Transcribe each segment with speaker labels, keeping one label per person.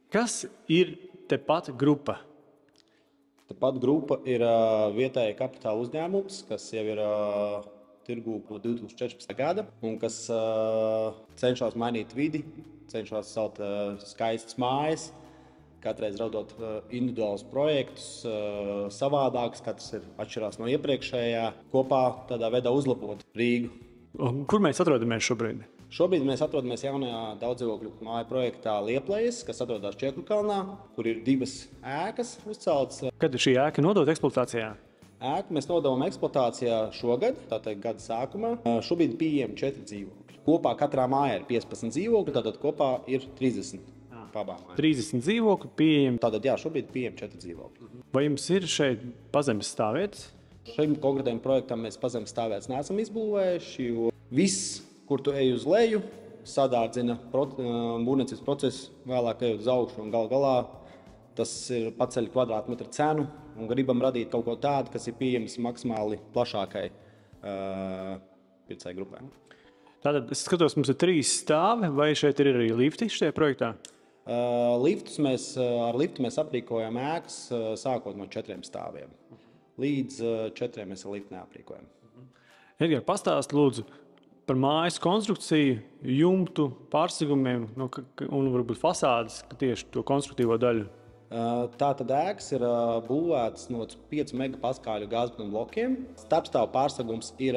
Speaker 1: Kas ir tepat grupa?
Speaker 2: Tepat grupa ir vietēja kapitāla uzņēmums, kas jau ir tirgū no 2014. gada un kas cenšas mainīt vidi, cenšas celt skaistas mājas, katreiz radot individuālus projektus, savādākus, katrs ir atšķirās no iepriekšējā, kopā tādā veidā uzlabot Rīgu.
Speaker 1: Un kur mēs atrodamies šobrīd?
Speaker 2: Šobrīd mēs atrodamies jaunajā daudzdzīvokļu māju projektā Lieplejas, kas atrodas Čiekurkalnā, kur ir 2 ēkas uzceltas.
Speaker 1: Kad ir šī ēka nodota eksploatācijā?
Speaker 2: Ēku mēs nodevām eksploatācijā šogad, tātad gada sākumā. Šobrīd ir pieejami 4 dzīvokļi. Kopā katrā mājā ir 15 dzīvokļi, tātad kopā ir 30 pabām.
Speaker 1: 30 dzīvokļi pieejami.
Speaker 2: Tātad jā, šobrīd ir pieejami 4 dzīvokļi.
Speaker 1: Vai jums ir šeit pazemes stāvvietas?
Speaker 2: Šim konkrētajam projektam mēs pazemes stāvvietas neesam izbūvējuši, jo viss, kur tu ej uz leju, sadārdzina būvniecības procesu, vēlāk ej uz augšu un gal galā tas ir paceļ kvadrātmetra cenu un gribam radīt kaut ko tādu, kas ir pieejams maksimāli plašākai pircēju grupai.
Speaker 1: Tātad es skatos, mums ir 3 stāvi, vai šeit ir arī lifti šajā projektā?
Speaker 2: Ar liftu mēs aprīkojam ēkas sākot no 4 stāviem. Līdz 4 mēs ar liftu neaprīkojam.
Speaker 1: Edgar, pastāst lūdzu par mājas konstrukciju, jumtu, pārsegumiem un varbūt fasādes, tieši to konstruktīvo daļu.
Speaker 2: Tātad ēkas ir būvētas no 5 megapaskāļu gāzbetona blokiem. Starpstāvu pārsegums ir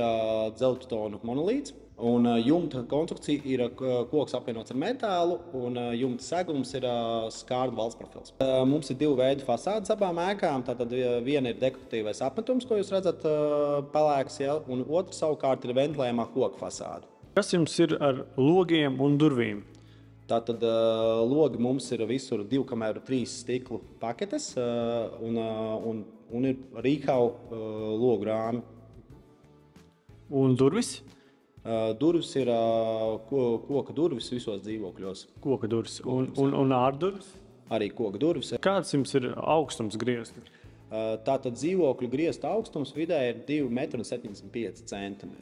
Speaker 2: dzeltbetona monolīts. Un jumta konstrukcija ir koks apvienots ar metālu, un jumta segums ir skārdu valsts profils. Mums ir 2 veidi fasādes abām ēkām. Tātad viena ir dekoratīvais apmetums, ko jūs redzat pelēks, ja? Un otra savukārt ir ventilējumā koka fasāde.
Speaker 1: Kas jums ir ar logiem un durvīm?
Speaker 2: Tātad logi mums ir visur 2,3 stiklu paketes un ir Rīhau logu rāmi.
Speaker 1: Un durvis?
Speaker 2: Durvis ir koka durvis visos dzīvokļos.
Speaker 1: Koka durvis un ārdurvis?
Speaker 2: Arī koka durvis.
Speaker 1: Kāds jums ir augstums griezti?
Speaker 2: Tātad dzīvokļu griezta augstums vidēji ir 2,75 m.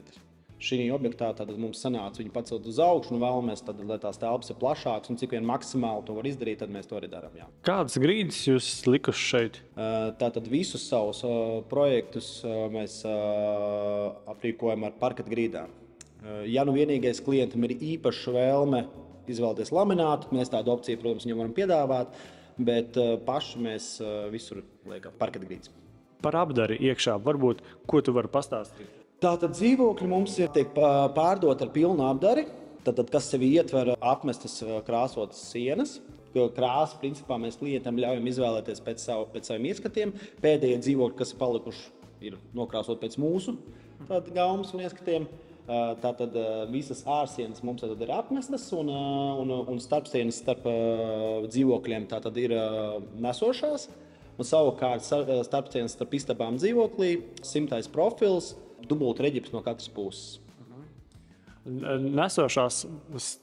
Speaker 2: Šī objektā mums sanāca viņu pacelt uz augšu un vēlamies, lai tās telpas ir plašākas un cik vien maksimāli to var izdarīt, tad mēs to arī darām. Jā.
Speaker 1: Kādas grīdas jūs likuši šeit?
Speaker 2: Tātad visus savus projektus mēs aprīkojam ar parketa grīdām. Ja nu vienīgais klientam ir īpaša vēlme izvēlēties laminātu, mēs tādu opciju, protams, viņam varam piedāvāt, bet paši mēs visur liekam parketa grīdas.
Speaker 1: Par apdari iekšā, varbūt, ko tu vari pastāstīt?
Speaker 2: Tātad dzīvokļi mums tiek pārdot ar pilnu apdari, kas sevi ietver apmestas krāsotas sienas. Krāsu principā mēs klientam ļaujam izvēlēties pēc saviem ieskatiem. Pēdējie dzīvokļi, kas ir palikuši, ir nokrāsot pēc mūsu gaumas un ieskatiem. Tātad visas ārsienas mums ir apmestas un starpsienas starp dzīvokļiem ir nesošās. Un savukārt starpsienas starp istabām dzīvoklī, 100. profils, dubult reģips no katras puses.
Speaker 1: Nesošās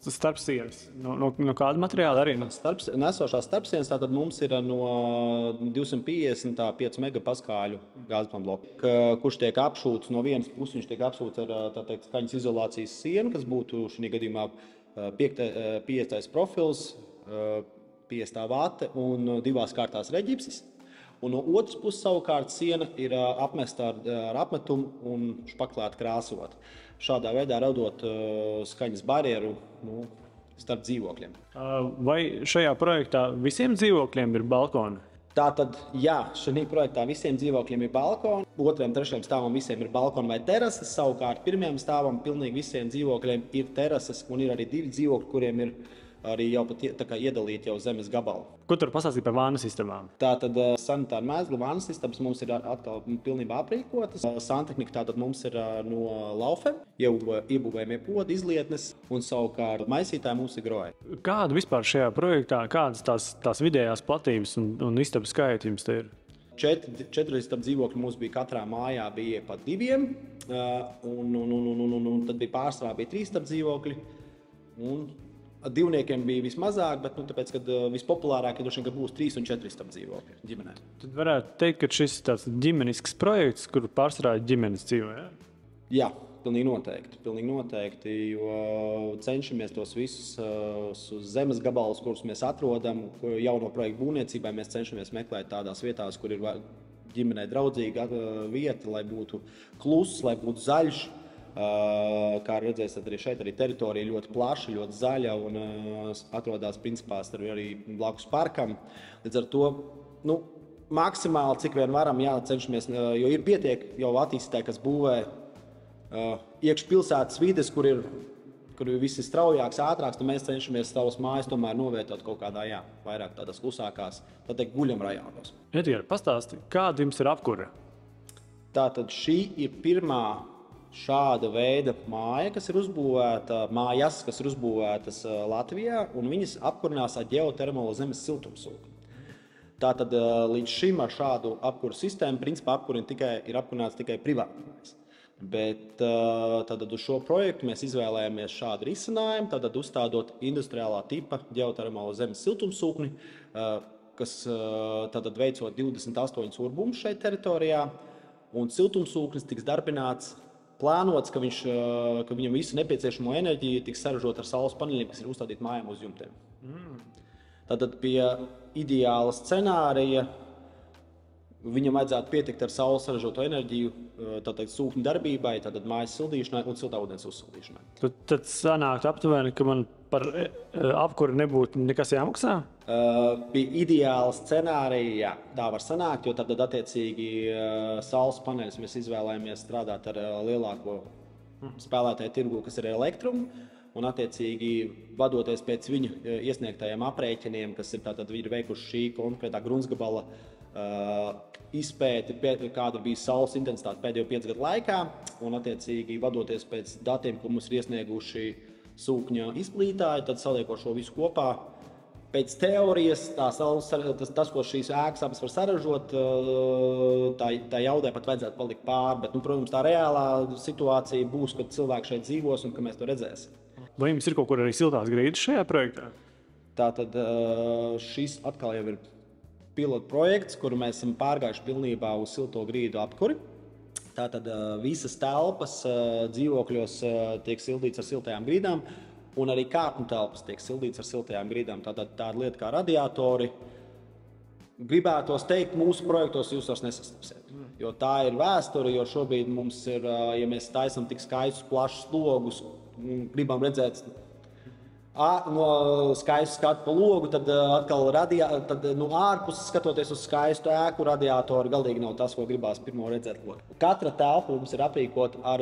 Speaker 1: starpsienas no kāda materiāla arī?
Speaker 2: Nesošās starpsienas tātad mums ir no 250 līdz 5 megapaskāļu gāzbetona bloka, kurš tiek apšūts no vienas puses. Viņš tiek apšūts ar skaņas izolācijas sienu, kas būtu šī gadījumā 50. profils, 50. vate un 2 kārtās reģipsis. Un no otras puses savukārt siena ir apmesta ar apmetumu un špaklēta krāsot. Šādā veidā radot skaņas barjeru starp dzīvokļiem.
Speaker 1: Vai šajā projektā visiem dzīvokļiem ir balkoni?
Speaker 2: Tātad, jā, šajā projektā visiem dzīvokļiem ir balkoni. 2. un 3. stāvam visiem ir balkoni vai terases. Savukārt 1. stāvam pilnīgi visiem dzīvokļiem ir terases un ir arī 2 dzīvokļi, kuriem ir arī jau pat iedalīti jau zemes gabalu.
Speaker 1: Ko tur pastāstīt par vānu sistēmām?
Speaker 2: Tātad sanitāra mēslu vānu sistēmas mums ir atkal pilnībā aprīkotas. Santehnika tātad mums ir no laufiem, jau iebūvējumie podi, izlietnes un savukārt maisītāji mums ir groji.
Speaker 1: Kāda vispār šajā projektā, kādas tās vidējās platības un istabu skaiti jums te ir?
Speaker 2: 4 istabu dzīvokļi mums bija katrā mājā, bija pat 2, un tad bija pārsvarā 3 istabu dzīvokļi. Divniekiem bija vismazāk, bet tāpēc, kad vispopulārākie būs 3 un 4 istabu dzīvokļi ģimenē.
Speaker 1: Tad varētu teikt, ka šis ir tāds ģimenisks projekts, kur pārsvarā ģimenes dzīvo, ja?
Speaker 2: Jā, Pilnīgi noteikti, jo cenšamies tos visus zemes gabalus, kurus mēs atrodam, jauno projektu būvniecībai, mēs cenšamies meklēt tādās vietās, kur ir ģimenei draudzīga vieta, lai būtu kluss, lai būtu zaļš. Kā redzēsiet, arī šeit teritorija ļoti plaša, ļoti zaļa un atrodas principā arī blakus parkam. Līdz ar to maksimāli, cik vien varam, cenšamies, jo ir pietiek jau attīstītāji, kas būvē iekš pilsētas vides, kur viss ir straujāks, ātrāks, tad mēs cenšamies savas mājas tomēr novietot kaut kādā, vairāk tādās klusākās, tā teikt, guļam rajonos.
Speaker 1: Edgars, pastāsti, kāda jums ir apkure?
Speaker 2: Tātad šī ir pirmā šāda veida māja, kas ir uzbūvēta, mājas, kas ir uzbūvētas Latvijā, un viņas apkurinās ar ģeotermālo zemes siltumsūkni. Tātad līdz šim ar šādu apkures sistēmu, principā ir apkurināts tikai privātmājas. Bet tad uz šo projektu mēs izvēlējāmies šādu risinājumu, tad uzstādot industriālā tipa ģeotermālo zemes siltumsūkni, kas tad veicot 28 urbumus šeit teritorijā, un siltumsūknis tiks darbināts, plānots, ka viņam visu nepieciešamo enerģiju tiks saražot ar saules paneļiem, kas ir uzstādīti mājām uz jumtiem. Tātad pie ideāla scenārija viņam vajadzētu pietikt ar saules saražoto enerģiju, tātad sūkņu darbībai, tātad mājas sildīšanai un siltā ūdens uzsildīšanai.
Speaker 1: Tad sanāktu aptuveni, ka man par apkuri nebūtu nekas jāmaksā?
Speaker 2: Pie ideāla scenārija tā var sanākt, jo tad attiecīgi saules paneļus mēs izvēlējamies strādāt ar lielāko spēlētāju tirgu, kas ir elektrumu. Un, attiecīgi, vadoties pēc viņu iesniegtajiem aprēķiniem, kas ir veikuši šī konkrētā gruntsgabala izpēti, kāda bija saules intensitāte pēdējo 5 gadu laikā, un, attiecīgi, vadoties pēc datiem, ko mums ir iesnieguši sūkņa izplītāji, tad saliekot šo visu kopā. Pēc teorijas tas, ko šīs ēkas abas var saražot, tā jaudai pat vajadzētu palikt pāri, bet, protams, tā reālā situācija būs, kad cilvēki šeit dzīvos un ka mēs to redzēsim.
Speaker 1: Vai jums ir kaut kur arī siltās grīdas šajā projektā?
Speaker 2: Tātad šis atkal jau ir pilotu projekts, kuru mēs esam pārgājuši pilnībā uz silto grīdu apkuri. Tātad visas telpas dzīvokļos tiek sildīts ar siltajām grīdām, un arī kārtņu telpas tiek sildīts ar siltajām grīdām. Tāda lieta kā radiatori. Gribētos teikt, mūsu projektos jūs vairs nesastapsiet. Jo tā ir vēsture, jo šobrīd mums ir, ja mēs taisam tik skaistus, plašus logus, gribam redzēt no skaistu skatu pa logu, tad atkal ārpus skatoties uz skaistu ēku, radiatori galīgi nav tas, ko gribās pirmo redzēt. Katra telpa mums ir aprīkota ar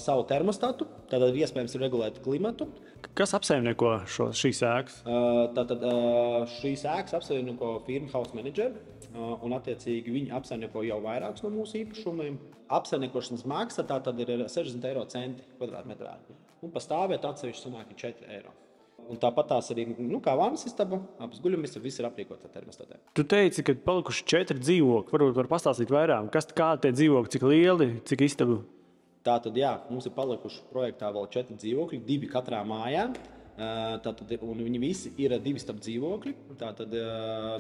Speaker 2: savu termostatu, tad iespējams ir regulēt klimatu.
Speaker 1: Kas apsaimnieko šīs ēkas?
Speaker 2: Tātad šīs ēkas apsaimnieko firma House Manager, un attiecīgi viņi apsaimnieko jau vairākus no mūsu īpašumiem. Apsaimniekošanas maksa tātad ir 60 eiro centi kvadrātmetrā, un pa stāvvietu atsevišķi sanāk 4 eiro. Un tāpat tās arī, kā vannas istaba, abas guļamistabas, viss ir aprīkots ar termostatiem.
Speaker 1: Tu teici, ka palikuši 4 dzīvokļi. Varbūt var pastāstīt vairāk. Kādi tie dzīvokļi, cik lieli, cik istabu?
Speaker 2: Tātad, mums ir palikuši projektā vēl 4 dzīvokļi, 2 katrā mājā. Tātad, un viņi visi ir 2 istabu dzīvokļi, tātad,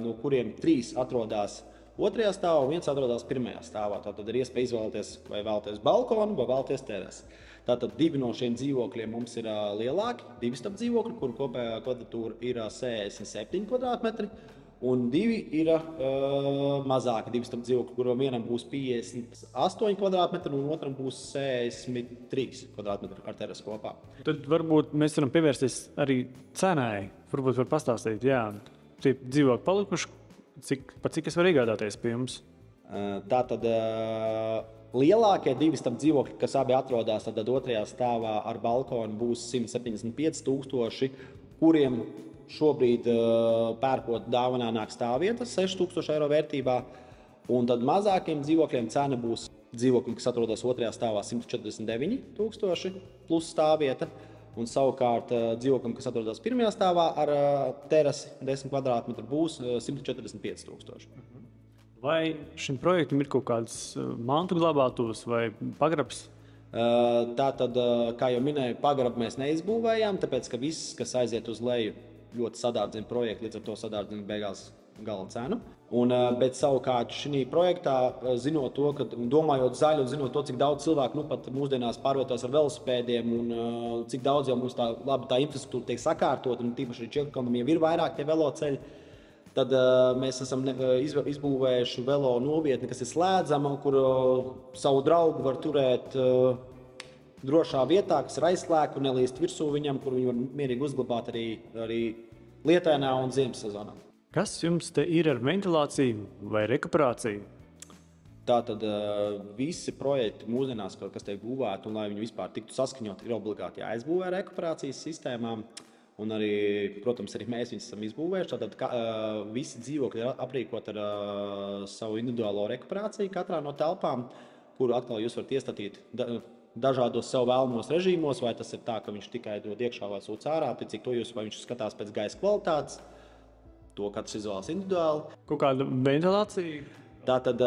Speaker 2: no kuriem 3 atrodas 2. stāvā un 1 atrodas 1. stāvā. Tātad ir iespēja izvēlēties, vai vēlaties balkonu, vai vēlaties terasi. Tātad 2 no šiem dzīvokļiem mums ir lielāki, 2 istabu dzīvokļi, kur kopējā kvadratūra ir 67 kvadrātmetri, un 2 ir mazāki 2 istabu dzīvokļi, kuriem vienam būs 58 kvadrātmetri un otram būs 63 kvadrātmetri ar terasi kopā.
Speaker 1: Tad varbūt mēs varam pievērsties arī cenai. Varbūt var pastāstīt, tie dzīvokļi palikuši, cik es varu iegādāties pie jums?
Speaker 2: Tātad lielākie 2 istabu dzīvokļi, kas abi atrodas 2. stāvā ar balkonu, būs 175 000, kuriem šobrīd pērkot dāvanā nāk stāvvietas 6000 eiro vērtībā, un tad mazākiem dzīvokļiem cena būs dzīvokļi, kas atrodas 2. stāvā 149 000 plus stāvvieta, un savukārt dzīvoklim, kas atrodas 1. stāvā ar terasi 10 kvadrātmetru, būs 145 000.
Speaker 1: Vai šim projektam ir kaut kāds mantu glabātuvs vai pagrabs?
Speaker 2: Tātad, kā jau minēju, pagrabu mēs neizbūvējām, tāpēc, ka viss, kas aiziet uz leju, ļoti sadārdzina projektu, līdz ar to sadārdzina beigās gala cenu. Bet savukārt šī projektā, zinot to, ka domājot zaļu, zinot to, cik daudz cilvēku pat mūsdienās pārvietojas ar velosipēdiem un cik daudz jau mums tā infrastruktūra tiek sakārtot, un tīpaši Čilkalnam jau ir vairāk tie veloceļi, tad mēs esam izbūvējuši velo novietni, kas ir slēdzama, kur savu draugu var turēt drošā vietā, kas ir aizslēgta un nelīst virsū viņam, kur viņi var mierīgi uzglabāt arī lietainā un ziemas sezonā.
Speaker 1: Kas jums te ir ar ventilāciju vai rekuperāciju?
Speaker 2: Tātad visi projekti mūsdienās, kas tiek būvēti, un lai viņi vispār tiktu saskaņoti, ir obligāti jāizbūvē rekuperācijas sistēmām. Un arī, protams, arī mēs viņus esam izbūvējuši. Tātad visi dzīvokļi ir aprīkoti ar savu individuālo rekuperāciju katrā no telpām, kuru atkal jūs varat iestatīt dažādos sev vēlamos režīmos, vai tas ir tā, ka viņš tikai dod iekšā vai sūc ārā, cik to vai viņš skatās pēc gaisa kvalitātes. To katrs izvēlas individuāli.
Speaker 1: Kaut kāda ventilācija?
Speaker 2: Tātad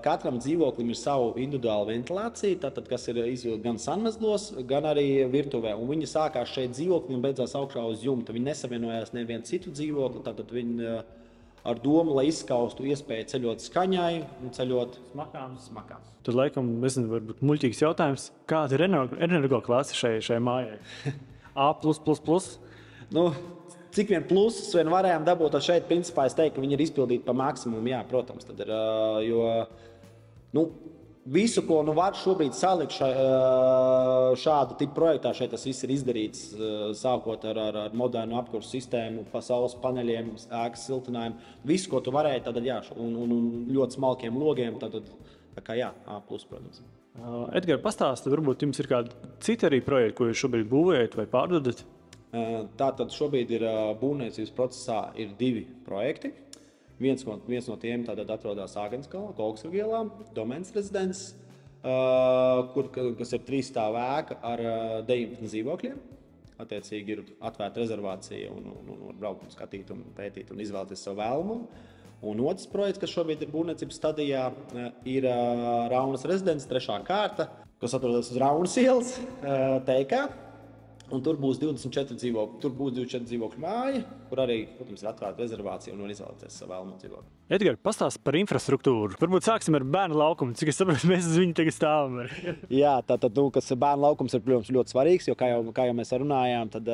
Speaker 2: katram dzīvoklim ir savu individuālu ventilāciju, tātad, kas ir izvilkta gan sanmezglos, gan arī virtuvē. Un viņi sākās šeit dzīvokļi un beidzās augšā uz jumta. Viņi nesavienojās nevienu citu dzīvokli, tātad viņi ar domu, lai izskaustu iespēju ceļot skaņai un ceļot smakām.
Speaker 1: Tad, laikam, nezinu, varbūt muļķīgs jautājums. Kāda ir energoklase šai mājai? A+++?
Speaker 2: Nu, cik vien plusus vien varējām dabūt, tad šeit, principā, es teiktu, ka viņi ir izpildīti pa maksimumu. Jā, protams, tad ir, visu, ko var šobrīd salikt šādu tipu projektā, šeit tas viss ir izdarīts, sākot ar modernu apkursu sistēmu, pa saules paneļiem, ēkas siltinājumu. Visu, ko tu varēji, tad jā, un ļoti smalkiem logiem, tad kā jā, A+, protams.
Speaker 1: Edgars, pastāsti, varbūt jums ir kādi citi arī projekti, ko jūs šobrīd būvējat vai pārdodat?
Speaker 2: Tātad šobrīd ir būvniecības procesā ir 2 projekti. Viens no tiem atrodas Āgenskalnā, Kolksvaga ielā, Domēnas rezidents, kas ir 3 stāvu ēka ar 19 dzīvokļiem. Attiecīgi ir atvērta rezervācija un var braukt un skatīt un pētīt un izvēlēties savu vēlamu. Un otrs projekts, kas šobrīd ir būvniecības stadijā, ir Raunas rezidents, 3. kārta, kas atrodas uz Raunas ielas, Teikā. Un tur būs 24 dzīvokļu māja, kur arī, protams, ir atvērta rezervācija un var izvēlēties savu vēlamo dzīvokli.
Speaker 1: Edgars, pastāsti par infrastruktūru. Varbūt sāksim ar bērnu laukumu. Cik es saprotu, mēs uz viņu tagad stāvam.
Speaker 2: Jā, tātad, kas bērnu laukums ir, protams, ļoti svarīgs, jo, kā jau mēs runājām, tad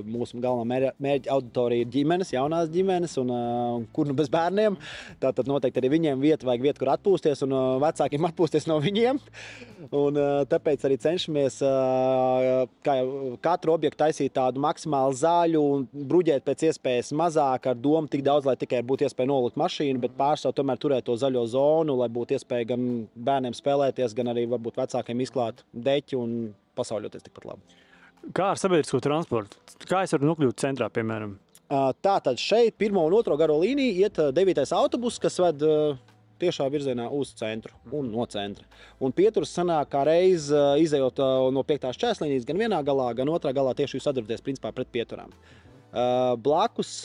Speaker 2: mūsu galvenā mērķa auditorija ir ģimenes, jaunās ģimenes, un kur nu bez bērniem. Tātad noteikti arī viņiem vajag vietu, kur atpūsties, un vecākiem atpūsties no viņiem. Un tāpēc arī cenšamies katru objektu taisīt tādu maksimāli zaļu un bruģēt pēc iespējas mazāk ar domu tik daudz, lai tikai būtu iespēja nolikt mašīnu, bet pārstāv tomēr turēt to zaļo zonu, lai būtu iespēja gan bērniem spēlēties, gan arī varbūt vecākiem izklāt deķi un pasauļoties tikpat labi.
Speaker 1: Kā ar sabiedrisko transportu? Kā es varu nokļūt centrā, piemēram?
Speaker 2: Tātad šeit 1. un 2. garo līniju iet 9. autobus, kas ved tiešā virzienā uz centru un no centra. Un pieturas sanāk kā reiz izejot no 5. šķērslīnijas gan vienā galā, gan otrā galā tieši jūs sadarboties principā pret pieturām. Blakus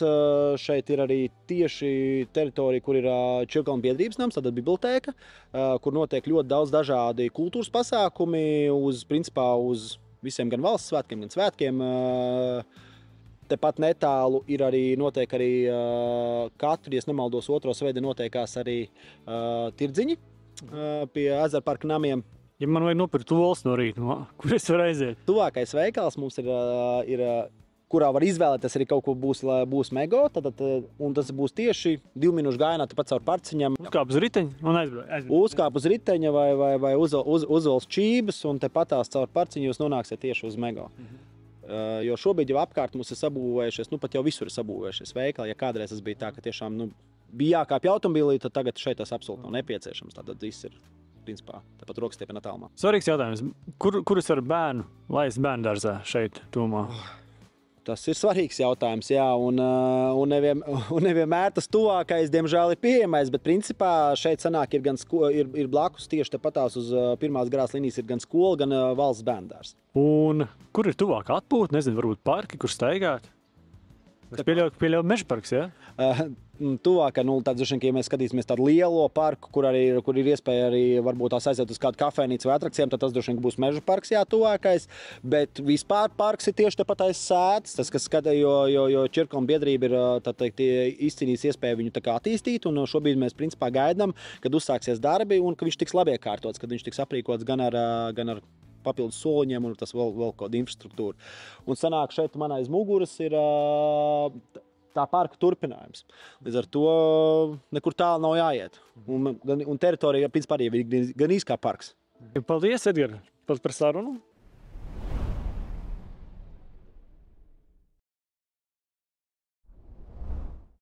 Speaker 2: šeit ir arī tieši teritorija, kur ir Čilkalna biedrības nams, tātad bibliotēka, kur notiek ļoti daudz dažādi kultūras pasākumi uz visiem gan valsts svētkiem, gan svētkiem. Tepat netālu ir notiek arī katru, ja nemaldos, 2. sveidi notiekās arī tirdziņi pie ezerparka namiem.
Speaker 1: Ja man vajag nopirkt olas no rīta, kur es varu aiziet?
Speaker 2: Tuvākais veikals mums ir kurā var izvēlēties arī kaut ko būs Mego, un tas būs tieši 2 minūšu gājienā tepat caur parciņam.
Speaker 1: Uzkāp uz riteņa un aizbrauc.
Speaker 2: Uzkāp uz riteņa vai uzvelc čības, un tepatās caur parciņu jūs nonāksiet tieši uz Mego. Jo šobrīd jau apkārt mums ir sabūvējušies, pat jau visur ir sabūvējušies veikali. Ja kādreiz tas bija tā, ka tiešām bija jākāpj automobilī, tad tagad šeit tas absolūti nav nepieciešams. Tātad viss ir, principā, tāpat rokastiepienā tālumā.
Speaker 1: Svarīgs jautājums. Kur es varu bērnu laist bērndārzā šeit, tūmā?
Speaker 2: Tas ir svarīgs jautājums, jā, un nevienmēr tas tuvākais, diemžēl, ir pieejamais, bet principā šeit sanāk ir blakus tieši tepatās uz 1. garās līnijas ir gan skola, gan valsts bērndārs.
Speaker 1: Un kur ir tuvāk atpūt? Nezinu, varbūt parki, kur staigāt? Es pieļauju meža parks, jā?
Speaker 2: tuvāk, tad, ja mēs skatīsimies tādu lielo parku, kur ir iespēja arī varbūt tās aiziet uz kādu kafejnīcu vai atrakcijām, tad tas droši vien būs Meža parks, jā, tuvākais. Bet vispār parks ir tieši tepat aiz sētas, tas, kas skata, jo Čirkalnu biedrība ir, tā teikt, izcīnījis iespēju viņu tā kā attīstīt, un šobrīd mēs principā gaidām, kad uzsāksies darbi un ka viņš tiks labi iekārtots, kad viņš tiks aprīkots gan ar papildus soliņiem un tas vēl kaut kāda infrastruktūra. Un sanāk šeit man aiz muguras ir tā parka turpinājums. Līdz ar to nekur tālu nav jāiet. Un teritorija, principā, arī ir gan kā parks.
Speaker 1: Paldies, Edgar, par sarunu.